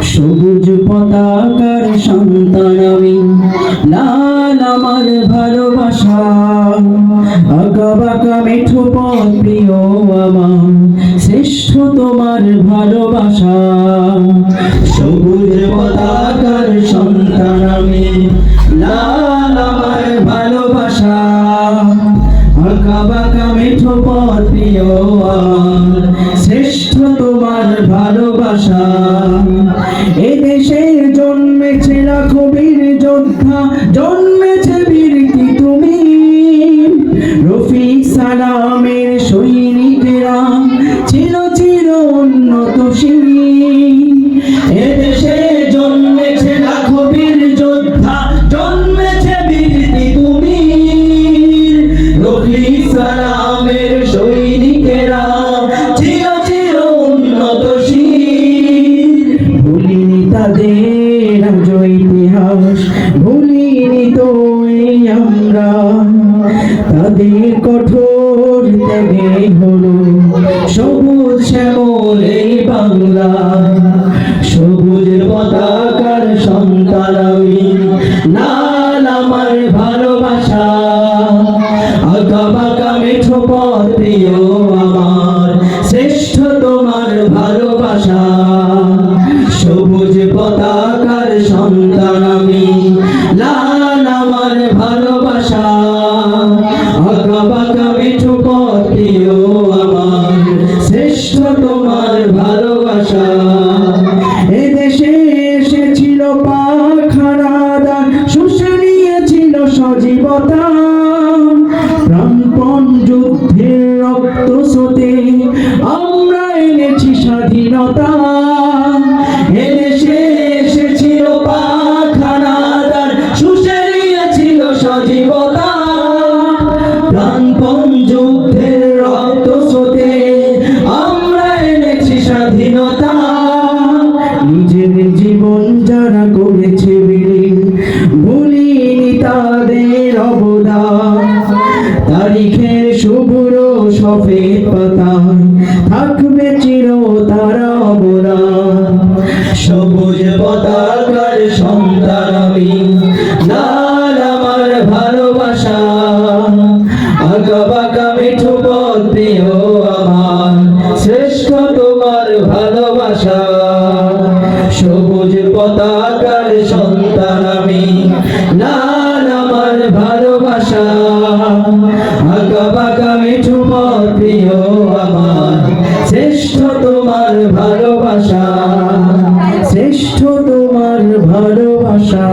সবুজ পতাকার সন্তান আমি, লাল আমার ভালোবাসা। আঁকা বাঁকা মেঠো পথ প্রিয় আমার, শ্রেষ্ঠ তোমার ভালোবাসা। সবুজ পতাকার সন্তান আমি, লাল আমার ভালোবাসা। আঁকা বাঁকা মেঠো পথ প্রিয় আমার, শ্রেষ্ঠ তোমার ভালোবাসা। এদেশের জন্মেছে লাখো বীর যোদ্ধা, জন্মেছে বীরতি তুমি। রফিক সালামের সৈনিকেরা ছিল চির উন্নতশীল। এদেশে জন্মেছে লাখো বীর যোদ্ধা, জন্মেছে বীরতি তুমি। রফিক সালামের সৈনিকেরা ছিল চির উন্নতশীল। ভুলিনি তাদের আজ ইতিহাস, ভুলিনি তো এই আমরা। তাদের কঠোর ত্যাগে হলো সবুজ শ্যামল এই বাংলা। সবুজ পতাকার সন্তান আমি, লাল আমার ভালোবাসা। আঁকা বাঁকা মেঠো পথ প্রিয় আমার, শ্রেষ্ঠ তোমার ভালোবাসা। সবুজ পতাকার সন্তান আমি, লাল আমার ভালোবাসা। আঁকা বাঁকা মেঠো পথ প্রিয় আমার, শ্রেষ্ঠ তোমার ভালোবাসা। এদেশে এসেছিল পাখানাদার, শুষে নিয়েছিল সজীবতা। প্রাণপণ যুদ্ধের রক্ত স্রোতে আমরা এনেছি স্বাধীনতা। এদেশে এসেছিল পাখানাদার, শুষে নিয়েছিল সজীবতা। প্রাণপণ যুদ্ধের রক্ত স্রোতে আমরা এনেছি স্বাধীনতা। নিজের জীবন যারা করেছে বিলীন, ভুলিনি তাদের অবদান। তারিখের শুভ্র সফেদ পাতায় থাকবে চির তারা অবদান। সবুজ পতাকার সন্তান আমি, লাল আমার ভালোবাসা। আঁকা বাঁকা মেঠো পথ প্রিয় আমার, শ্রেষ্ঠ তোমার ভালোবাসা। সবুজ পতাকার সন্তান আমি, লাল আমার ভালোবাসা। আঁকা বাঁকা মেঠো পথ প্রিয় আমার, শ্রেষ্ঠ তোমার ভালোবাসা। শ্রেষ্ঠ তোমার ভালোবাসা।